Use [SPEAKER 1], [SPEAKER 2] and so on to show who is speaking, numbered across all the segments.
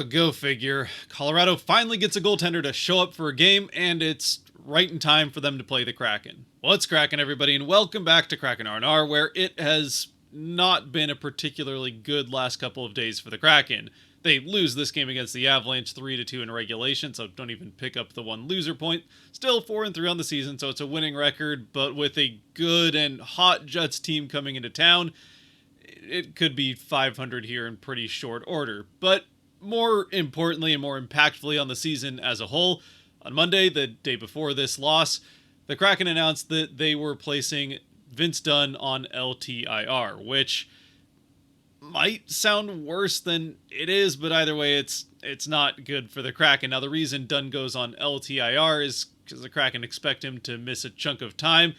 [SPEAKER 1] Go figure. Colorado finally gets a goaltender to show up for a game, and it's right in time for them to play the Kraken. What's cracking, everybody, and welcome back to Kraken R&R, where it has not been a particularly good last couple of days for the Kraken. They lose this game against the Avalanche 3-2 in regulation, so don't even pick up the one loser point. Still 4-3 on the season, so it's a winning record, but with a good and hot Jets team coming into town, it could be 500 here in pretty short order. But more importantly and more impactfully on the season as a whole, on Monday, the day before this loss, the Kraken announced that they were placing Vince Dunn on LTIR, which might sound worse than it is, but either way, it's not good for the Kraken. Now, the reason Dunn goes on LTIR is because the Kraken expect him to miss a chunk of time,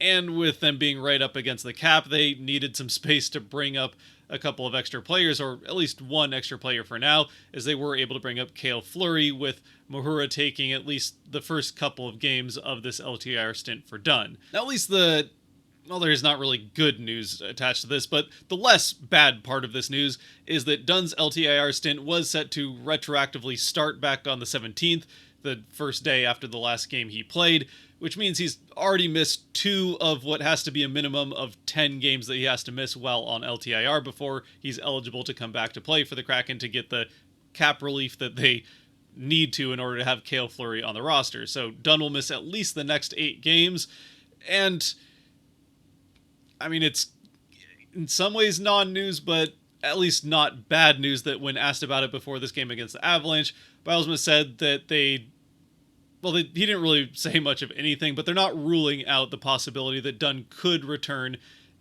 [SPEAKER 1] and with them being right up against the cap, they needed some space to bring up a couple of extra players, or at least one extra player for now, as they were able to bring up Cale Fleury, with Mahura taking at least the first couple of games of this LTIR stint for Dunn. Now, at least there's not really good news attached to this, but the less bad part of this news is that Dunn's LTIR stint was set to retroactively start back on the 17th, the first day after the last game he played, which means he's already missed 2 of what has to be a minimum of 10 games that he has to miss while on LTIR before he's eligible to come back to play for the Kraken to get the cap relief that they need to in order to have Cale Fleury on the roster. So Dunn will miss at least the next 8 games, and I mean, it's in some ways non-news, but at least not bad news that when asked about it before this game against the Avalanche, Bilesma said that he didn't really say much of anything, but they're not ruling out the possibility that Dunn could return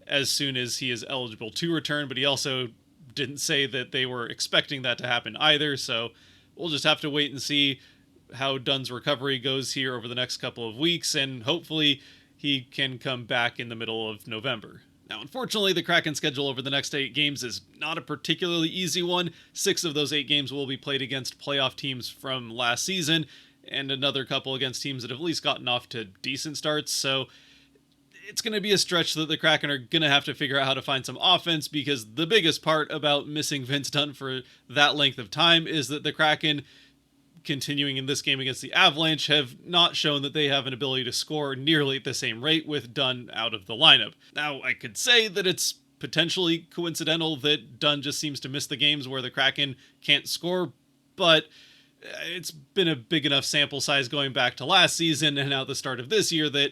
[SPEAKER 1] as soon as he is eligible to return, but he also didn't say that they were expecting that to happen either, so we'll just have to wait and see how Dunn's recovery goes here over the next couple of weeks, and hopefully he can come back in the middle of November. Now, unfortunately, the Kraken schedule over the next 8 games is not a particularly easy one. 6 of those 8 games will be played against playoff teams from last season, and another couple against teams that have at least gotten off to decent starts, so it's going to be a stretch that the Kraken are going to have to figure out how to find some offense, because the biggest part about missing Vince Dunn for that length of time is that the Kraken, continuing in this game against the Avalanche, have not shown that they have an ability to score nearly at the same rate with Dunn out of the lineup. Now, I could say that it's potentially coincidental that Dunn just seems to miss the games where the Kraken can't score, but it's been a big enough sample size going back to last season and now the start of this year that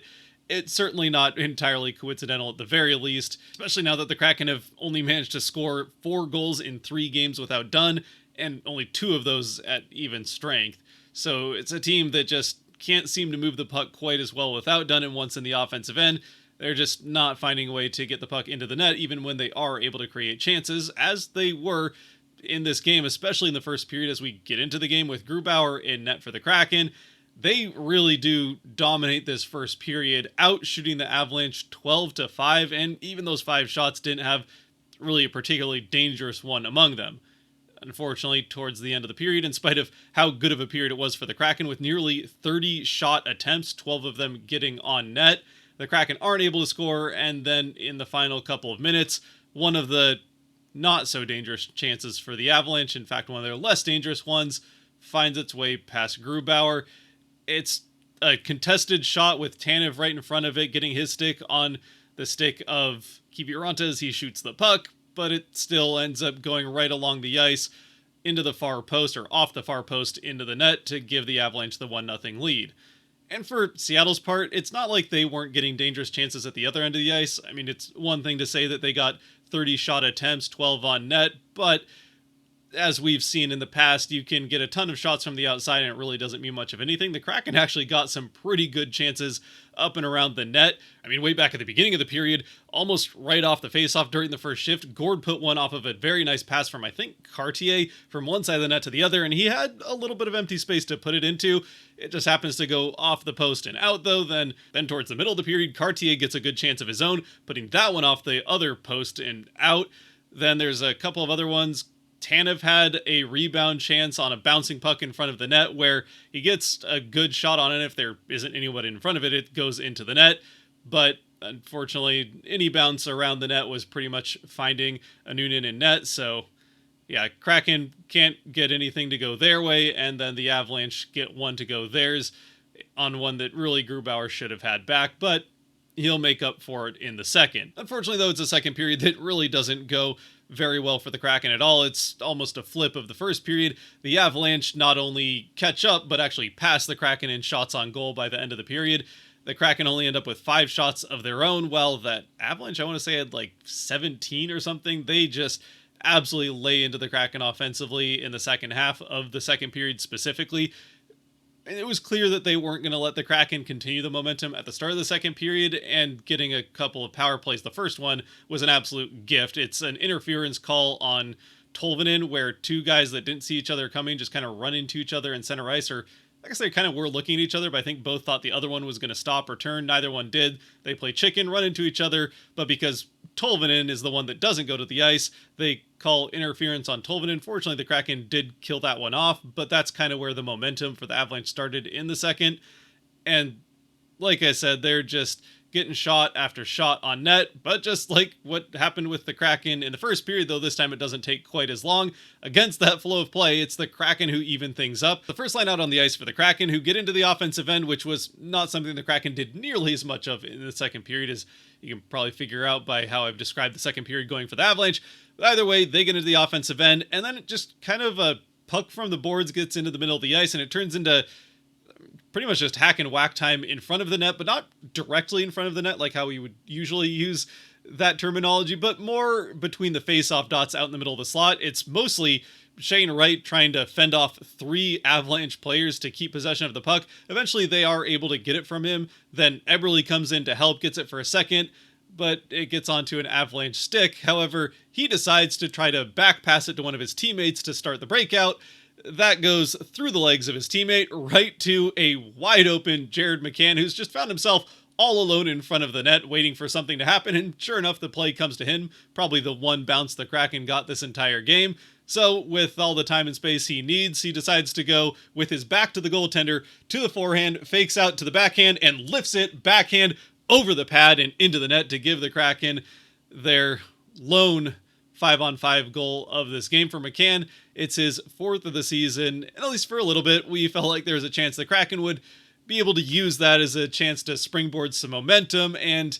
[SPEAKER 1] it's certainly not entirely coincidental at the very least, especially now that the Kraken have only managed to score 4 goals in 3 games without Dunn, and only 2 of those at even strength. So it's a team that just can't seem to move the puck quite as well without Dunn, and once in the offensive end, they're just not finding a way to get the puck into the net, even when they are able to create chances, as they were in this game, especially in the first period as we get into the game with Grubauer in net for the Kraken. They really do dominate this first period, out shooting the Avalanche 12-5, and even those 5 shots didn't have really a particularly dangerous one among them. Unfortunately, towards the end of the period, in spite of how good of a period it was for the Kraken, with nearly 30 shot attempts, 12 of them getting on net, the Kraken aren't able to score, and then in the final couple of minutes, one of the not so dangerous chances for the Avalanche, in fact one of their less dangerous ones, finds its way past Grubauer. It's a contested shot with Tanev right in front of it, getting his stick on the stick of Kiviranta as he shoots the puck, but it still ends up going right along the ice into the far post, or off the far post into the net, to give the Avalanche the 1-0 lead. And for Seattle's part, it's not like they weren't getting dangerous chances at the other end of the ice. I mean, it's one thing to say that they got 30 shot attempts, 12 on net, but as we've seen in the past, you can get a ton of shots from the outside and it really doesn't mean much of anything. The Kraken actually got some pretty good chances up and around the net. I mean, way back at the beginning of the period, almost right off the faceoff during the first shift, Gord put one off of a very nice pass from, I think, Cartier, from one side of the net to the other, and he had a little bit of empty space to put it into. It just happens to go off the post and out, though. Then towards the middle of the period, Cartier gets a good chance of his own, putting that one off the other post and out. Then there's a couple of other ones. Tanev had a rebound chance on a bouncing puck in front of the net where he gets a good shot on it. If there isn't anyone in front of it, it goes into the net. But unfortunately, any bounce around the net was pretty much finding a Noonan in net, so Yeah, Kraken can't get anything to go their way, and then the Avalanche get one to go theirs on one that really Grubauer should have had back, but he'll make up for it in the second. Unfortunately, though, it's a second period that really doesn't go very well for the Kraken at all. It's almost a flip of the first period. The Avalanche not only catch up, but actually pass the Kraken in shots on goal by the end of the period. The Kraken only end up with 5 shots of their own, while that Avalanche, I want to say, had like 17 or something. They just absolutely lay into the Kraken offensively in the second half of the second period specifically. And it was clear that they weren't going to let the Kraken continue the momentum at the start of the second period, and getting a couple of power plays. The first one was an absolute gift. It's an interference call on Tolvanen where two guys that didn't see each other coming just kind of run into each other in center ice, or I guess they kind of were looking at each other, but I think both thought the other one was going to stop or turn. Neither one did. They play chicken, run into each other, but because Tolvanen is the one that doesn't go to the ice, they call interference on Tolvanen. Fortunately, the Kraken did kill that one off, but that's kind of where the momentum for the Avalanche started in the second. And like I said, they're just getting shot after shot on net, but just like what happened with the Kraken in the first period, though this time it doesn't take quite as long. Against that flow of play, it's the Kraken who even things up. The first line out on the ice for the Kraken, who get into the offensive end, which was not something the Kraken did nearly as much of in the second period, as you can probably figure out by how I've described the second period going for the Avalanche. But either way, they get into the offensive end, and then it just kind of a puck from the boards gets into the middle of the ice, and it turns into pretty much just hack and whack time in front of the net, but not directly in front of the net like how we would usually use that terminology, but more between the face-off dots out in the middle of the slot. It's mostly Shane Wright trying to fend off 3 Avalanche players to keep possession of the puck. Eventually they are able to get it from him. Then Eberle comes in to help, gets it for a second, but it gets onto an Avalanche stick. However, he decides to try to back pass it to one of his teammates to start the breakout. That goes through the legs of his teammate right to a wide open Jared McCann, who's just found himself all alone in front of the net waiting for something to happen, and sure enough, the play comes to him. Probably the one bounce the Kraken got this entire game. So with all the time and space he needs, he decides to go with his back to the goaltender, to the forehand, fakes out to the backhand, and lifts it backhand over the pad and into the net to give the Kraken their lone 5-on-5 goal of this game. For McCann, it's his 4th of the season, and at least for a little bit, we felt like there was a chance the Kraken would be able to use that as a chance to springboard some momentum and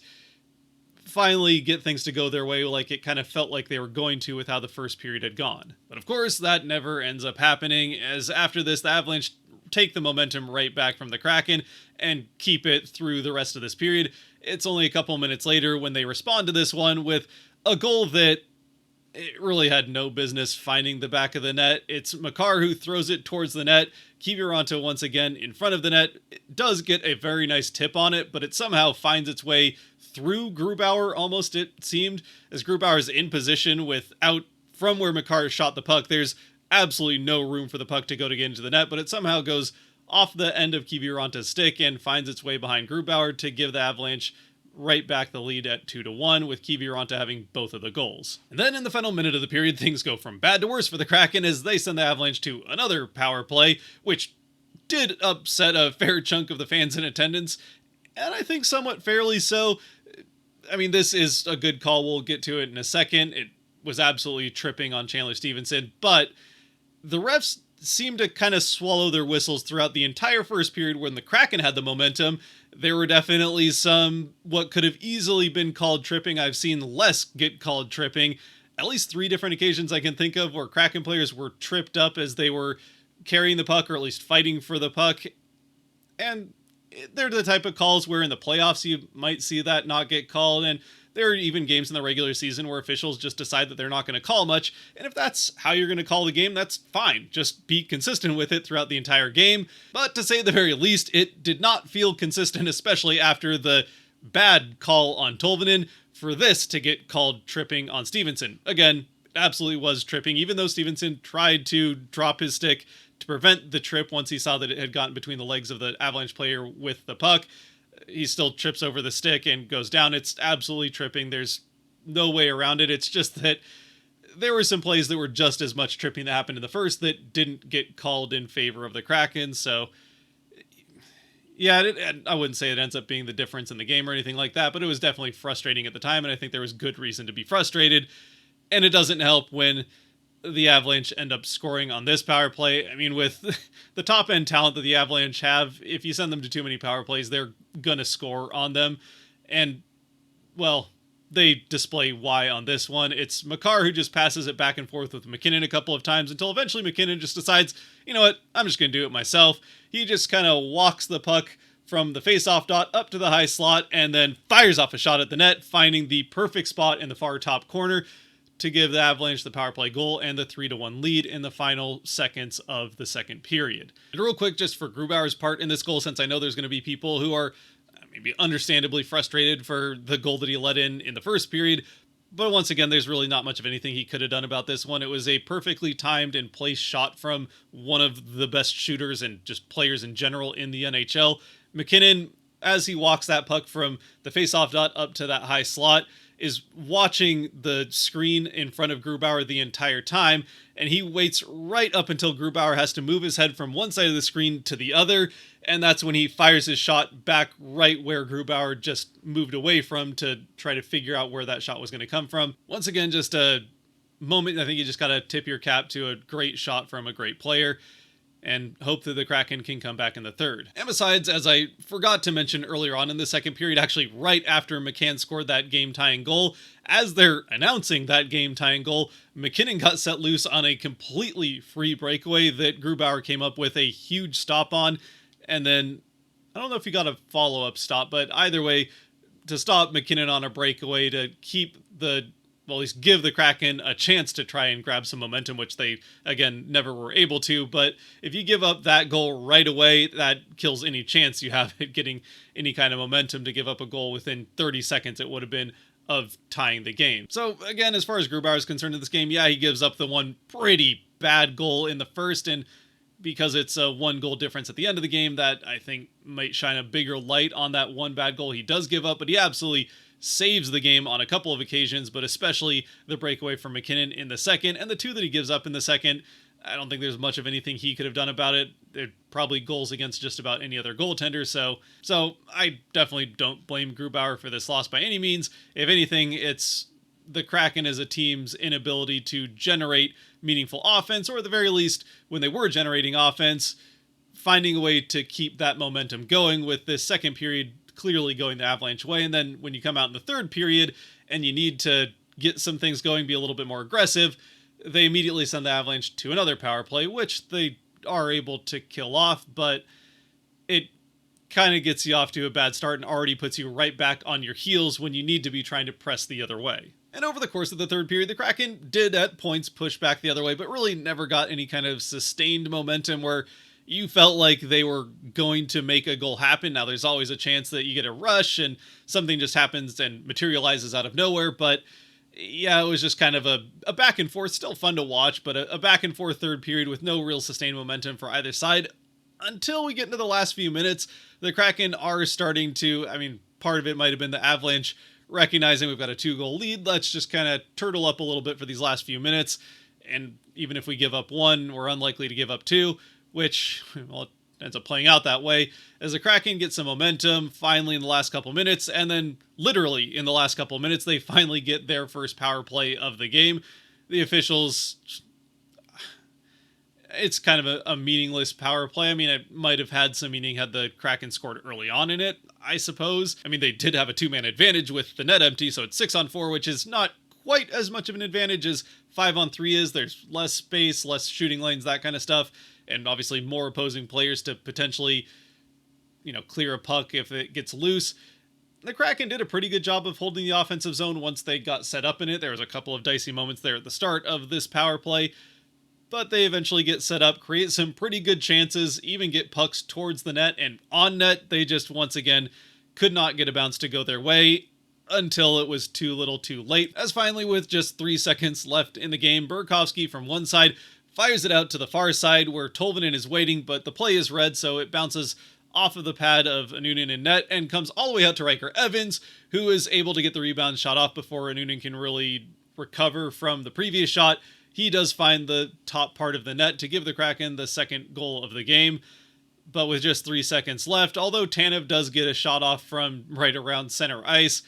[SPEAKER 1] finally get things to go their way like it kind of felt like they were going to with how the first period had gone. But of course, that never ends up happening, as after this, the Avalanche take the momentum right back from the Kraken and keep it through the rest of this period. It's only a couple minutes later when they respond to this one with a goal that it really had no business finding the back of the net. It's Makar who throws it towards the net. Kiviranta once again in front of the net. It does get a very nice tip on it, but it somehow finds its way through Grubauer, almost it seemed, as Grubauer is in position without, from where Makar shot the puck, there's absolutely no room for the puck to go to get into the net, but it somehow goes off the end of Kiviranta's stick and finds its way behind Grubauer to give the Avalanche right back the lead at 2-1, with Kiviranta having both of the goals. And then in the final minute of the period, things go from bad to worse for the Kraken as they send the Avalanche to another power play, which did upset a fair chunk of the fans in attendance, and I think somewhat fairly so. I mean, this is a good call. We'll get to it in a second. It was absolutely tripping on Chandler Stevenson, but the refs seemed to kind of swallow their whistles throughout the entire first period when the Kraken had the momentum. There were definitely some what could have easily been called tripping. I've seen less get called tripping. At least 3 different occasions I can think of where Kraken players were tripped up as they were carrying the puck, or at least fighting for the puck. And they're the type of calls where in the playoffs you might see that not get called, and there are even games in the regular season where officials just decide that they're not going to call much, and if that's how you're going to call the game, that's fine. Just be consistent with it throughout the entire game. But to say the very least, it did not feel consistent, especially after the bad call on Tolvanen, for this to get called tripping on Stevenson. Again, it absolutely was tripping, even though Stevenson tried to drop his stick to prevent the trip once he saw that it had gotten between the legs of the Avalanche player with the puck. He still trips over the stick and goes down. It's absolutely tripping. There's no way around it. It's just that there were some plays that were just as much tripping that happened in the first that didn't get called in favor of the Kraken. So, yeah, I wouldn't say it ends up being the difference in the game or anything like that, but it was definitely frustrating at the time, and I think there was good reason to be frustrated. And it doesn't help when the Avalanche end up scoring on this power play. I mean, with the top end talent that the Avalanche have, if you send them to too many power plays, they're going to score on them. And, well, they display why on this one. It's Makar who just passes it back and forth with MacKinnon a couple of times until eventually MacKinnon just decides, you know what, I'm just going to do it myself. He just kind of walks the puck from the face-off dot up to the high slot and then fires off a shot at the net, finding the perfect spot in the far top corner to give the Avalanche the power play goal and the 3-1 lead in the final seconds of the second period. And real quick, just for Grubauer's part in this goal, since I know there's going to be people who are maybe understandably frustrated for the goal that he let in the first period, but once again, there's really not much of anything he could have done about this one. It was a perfectly timed and placed shot from one of the best shooters and just players in general in the NHL. MacKinnon, as he walks that puck from the face-off dot up to that high slot, is watching the screen in front of Grubauer the entire time, and he waits right up until Grubauer has to move his head from one side of the screen to the other, and that's when he fires his shot back right where Grubauer just moved away from to try to figure out where that shot was going to come from. Once again, just a moment I think you just got to tip your cap to a great shot from a great player, and hope that the Kraken can come back in the third. And besides, as I forgot to mention earlier on in the second period, actually right after McCann scored that game-tying goal, as they're announcing that game-tying goal, MacKinnon got set loose on a completely free breakaway that Grubauer came up with a huge stop on, and then, I don't know if he got a follow-up stop, but either way, to stop MacKinnon on a breakaway to keep the, well, at least give the Kraken a chance to try and grab some momentum, which they, again, never were able to. But if you give up that goal right away, that kills any chance you have at getting any kind of momentum to give up a goal within 30 seconds, it would have been, of tying the game. So, again, as far as Grubauer is concerned in this game, yeah, he gives up the one pretty bad goal in the first, and because it's a one-goal difference at the end of the game, that I think might shine a bigger light on that one bad goal he does give up, but he absolutely saves the game on a couple of occasions, but especially the breakaway from MacKinnon in the second, and the two that he gives up in the second, I don't think there's much of anything he could have done about it. They're probably goals against just about any other goaltender, so I definitely don't blame Grubauer for this loss by any means. If anything, it's the Kraken as a team's inability to generate meaningful offense, or at the very least, when they were generating offense, finding a way to keep that momentum going, with this second period clearly going the Avalanche way. And then when you come out in the third period and you need to get some things going, be a little bit more aggressive, they immediately send the Avalanche to another power play, which they are able to kill off, but it kind of gets you off to a bad start and already puts you right back on your heels when you need to be trying to press the other way. And over the course of the third period, the Kraken did at points push back the other way, but really never got any kind of sustained momentum where you felt like they were going to make a goal happen. Now, there's always a chance that you get a rush and something just happens and materializes out of nowhere, but yeah, it was just kind of a back and forth, still fun to watch, but a back and forth third period with no real sustained momentum for either side until we get into the last few minutes. The Kraken are starting to, I mean, part of it might have been the Avalanche recognizing we've got a 2-goal lead. Let's just kind of turtle up a little bit for these last few minutes. And even if we give up one, we're unlikely to give up two, which, well, it ends up playing out that way as the Kraken get some momentum finally in the last couple minutes, and then literally in the last couple minutes they finally get their first power play of the game. The officials, it's kind of a meaningless power play. I mean, it might have had some meaning had the Kraken scored early on in it, I suppose. I mean, they did have a 2-man advantage with the net empty, so it's 6-on-4, which is not quite as much of an advantage as 5-on-3 is. There's less space, less shooting lanes, that kind of stuff, and obviously more opposing players to potentially, clear a puck if it gets loose. The Kraken did a pretty good job of holding the offensive zone once they got set up in it. There was a couple of dicey moments there at the start of this power play, but they eventually get set up, create some pretty good chances, even get pucks towards the net, and on net, they just once again could not get a bounce to go their way until it was too little too late. As finally, with just 3 seconds left in the game, Burakovsky from one side fires it out to the far side where Tolvanen is waiting, but the play is red, so it bounces off of the pad of Annunen in net and comes all the way out to Riker Evans, who is able to get the rebound shot off before Annunen can really recover from the previous shot. He does find the top part of the net to give the Kraken the second goal of the game, but with just 3 seconds left, although Tanev does get a shot off from right around center ice,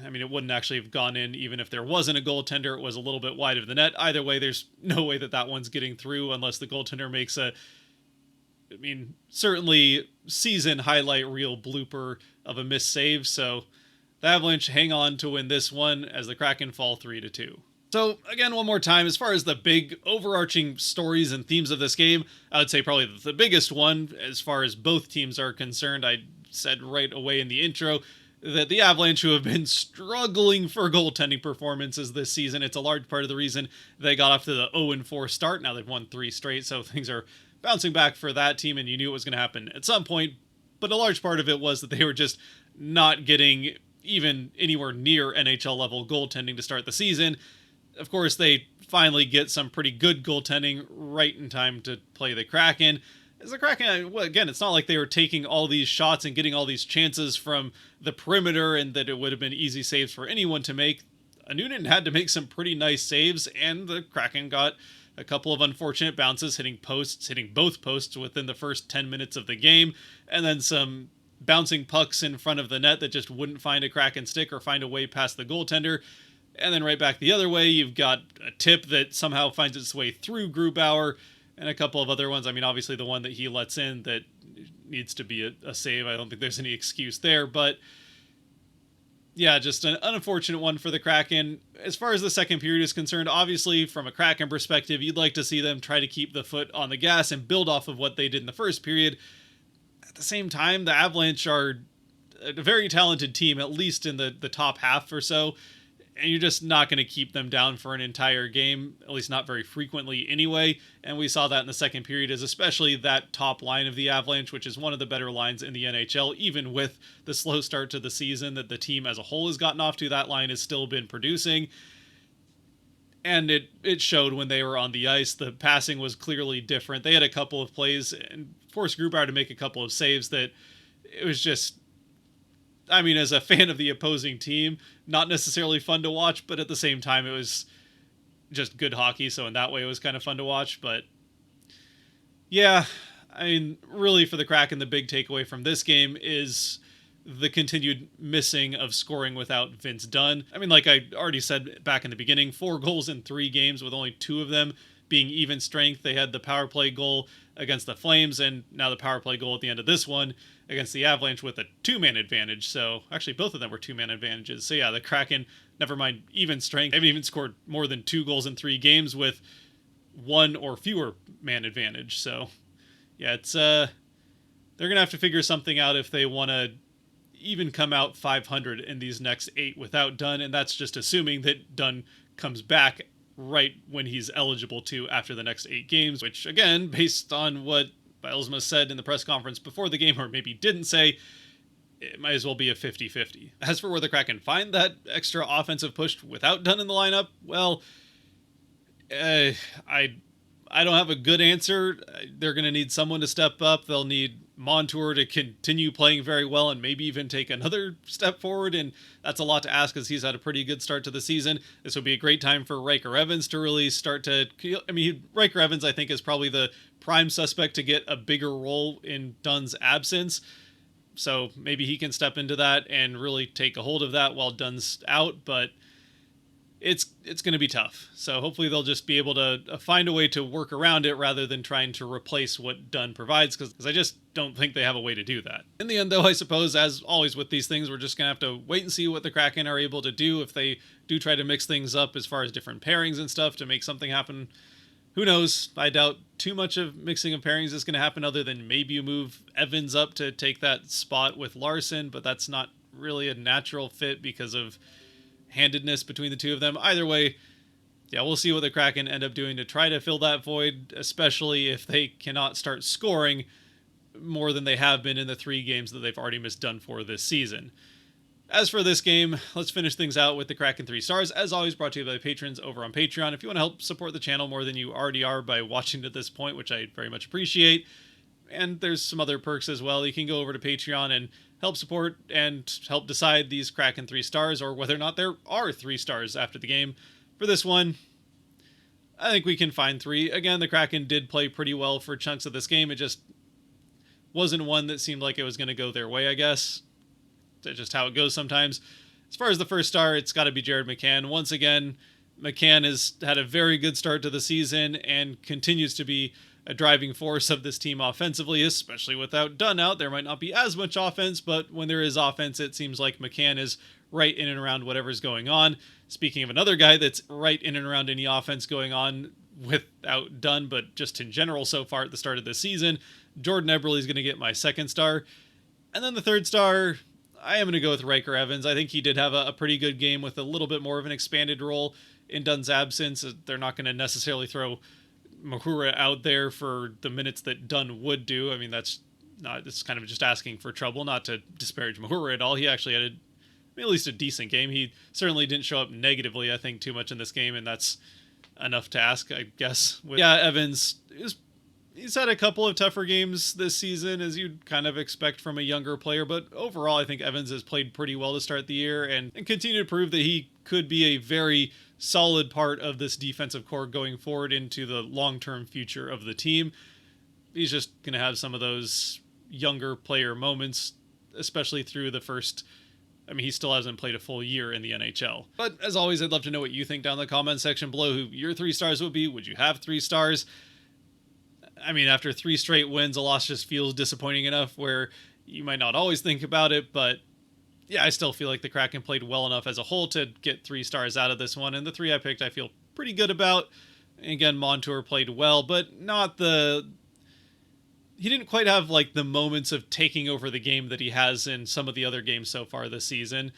[SPEAKER 1] I mean, it wouldn't actually have gone in even if there wasn't a goaltender. It was a little bit wide of the net. Either way, there's no way that that one's getting through unless the goaltender makes certainly season highlight reel blooper of a missed save. So the Avalanche hang on to win this one as the Kraken fall 3-2. So again, one more time, as far as the big overarching stories and themes of this game, I would say probably the biggest one, as far as both teams are concerned, I said right away in the intro, that the Avalanche, who have been struggling for goaltending performances this season, it's a large part of the reason they got off to the 0-4 start. Now they've won 3 straight, so things are bouncing back for that team, and you knew it was going to happen at some point. But a large part of it was that they were just not getting even anywhere near NHL level goaltending to start the season. Of course, they finally get some pretty good goaltending right in time to play the Kraken. As the Kraken, well, again, it's not like they were taking all these shots and getting all these chances from the perimeter and that it would have been easy saves for anyone to make. Noonan had to make some pretty nice saves, and the Kraken got a couple of unfortunate bounces, hitting both posts within the first 10 minutes of the game, and then some bouncing pucks in front of the net that just wouldn't find a Kraken stick or find a way past the goaltender. And then right back the other way, you've got a tip that somehow finds its way through Grubauer, and a couple of other ones. I mean, obviously the one that he lets in that needs to be a save. I don't think there's any excuse there, but yeah, just an unfortunate one for the Kraken. As far as the second period is concerned, obviously from a Kraken perspective, you'd like to see them try to keep the foot on the gas and build off of what they did in the first period. At the same time, the Avalanche are a very talented team, at least in the top half or so, and you're just not going to keep them down for an entire game, at least not very frequently anyway. And we saw that in the second period, is especially that top line of the Avalanche, which is one of the better lines in the NHL, even with the slow start to the season that the team as a whole has gotten off to. That line has still been producing, and it showed when they were on the ice. The passing was clearly different. They had a couple of plays and forced Grubauer to make a couple of saves that it was just, I mean, as a fan of the opposing team, not necessarily fun to watch, but at the same time, it was just good hockey. So in that way, it was kind of fun to watch. But yeah, I mean, really for the Kraken, the big takeaway from this game is the continued missing of scoring without Vince Dunn. I mean, like I already said back in the beginning, 4 goals in 3 games with only 2 of them being even strength. They had the power play goal against the Flames, and now the power play goal at the end of this one against the Avalanche with a 2-man advantage. So actually both of them were 2-man advantages. So yeah, the Kraken, never mind even strength, haven't even scored more than 2 goals in 3 games with 1 or fewer man advantage. So yeah, it's they're gonna have to figure something out if they want to even come out 500 in these next 8 without Dunn, and that's just assuming that Dunn comes back right when he's eligible to after the next 8 games, which again, based on what Bylsma said in the press conference before the game, or maybe didn't say, it might as well be a 50-50. As for where the Kraken find that extra offensive push without Dunn in the lineup, well, I don't have a good answer. They're going to need someone to step up. They'll need Montour to continue playing very well and maybe even take another step forward, and that's a lot to ask because he's had a pretty good start to the season. This would be a great time for Riker Evans to really start to... I mean, Riker Evans, I think, is probably the prime suspect to get a bigger role in Dunn's absence, so maybe he can step into that and really take a hold of that while Dunn's out, but it's going to be tough. So hopefully they'll just be able to find a way to work around it rather than trying to replace what Dunn provides, because I just don't think they have a way to do that. In the end, though, I suppose, as always with these things, we're just going to have to wait and see what the Kraken are able to do if they do try to mix things up as far as different pairings and stuff to make something happen. Who knows? I doubt too much of mixing of pairings is going to happen, other than maybe you move Evans up to take that spot with Larson, but that's not really a natural fit because of handedness between the two of them. Either way, yeah, we'll see what the Kraken end up doing to try to fill that void, especially if they cannot start scoring more than they have been in the 3 games that they've already missed Dunn for this season. As for this game, let's finish things out with the Kraken 3 stars. As always, brought to you by patrons over on Patreon. If you want to help support the channel more than you already are by watching to this point, which I very much appreciate, and there's some other perks as well, you can go over to Patreon and help support and help decide these Kraken 3 stars, or whether or not there are 3 stars after the game. For this one, I think we can find 3. Again, the Kraken did play pretty well for chunks of this game. It just wasn't one that seemed like it was going to go their way, I guess. That's just how it goes sometimes. As far as the first star, it's got to be Jared McCann. Once again, McCann has had a very good start to the season and continues to be a driving force of this team offensively, especially without Dunn out. There might not be as much offense, but when there is offense, it seems like McCann is right in and around whatever's going on. Speaking of another guy that's right in and around any offense going on without Dunn, but just in general so far at the start of the season, Jordan Eberle is going to get my second star. And then the third star, I am going to go with Riker Evans. I think he did have a pretty good game with a little bit more of an expanded role in Dunn's absence. They're not going to necessarily throw Mahura out there for the minutes that Dunn would do. I mean, it's kind of just asking for trouble, not to disparage Mahura at all. He actually had at least a decent game. He certainly didn't show up negatively, I think, too much in this game, and that's enough to ask, I guess. Evans he's had a couple of tougher games this season, as you'd kind of expect from a younger player, but overall I think Evans has played pretty well to start the year and continue to prove that he could be a very solid part of this defensive core going forward into the long-term future of the team. He's just going to have some of those younger player moments, especially through the first... I mean, he still hasn't played a full year in the NHL. But as always, I'd love to know what you think down in the comment section below, who your 3 stars would be. Would you have 3 stars? I mean, after 3 straight wins, a loss just feels disappointing enough where you might not always think about it, but yeah, I still feel like the Kraken played well enough as a whole to get 3 stars out of this one, and the 3 I picked I feel pretty good about. Again, Montour played well, but not he didn't quite have like the moments of taking over the game that he has in some of the other games so far this season.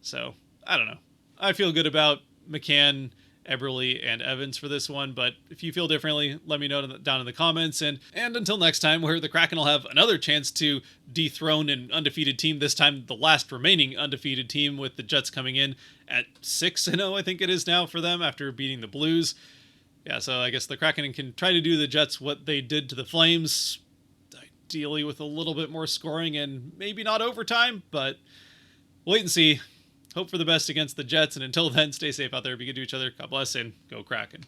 [SPEAKER 1] So, I don't know. I feel good about McCann, Eberle, and Evans for this one, but if you feel differently, let me know down in the comments. And until next time, where the Kraken will have another chance to dethrone an undefeated team, this time the last remaining undefeated team, with the Jets coming in at 6-0, I think it is now for them, after beating the Blues. Yeah, so I guess the Kraken can try to do the Jets what they did to the Flames, ideally with a little bit more scoring and maybe not overtime, but we'll wait and see. Hope for the best against the Jets, and until then, stay safe out there, be good to each other, God bless, and go Kraken.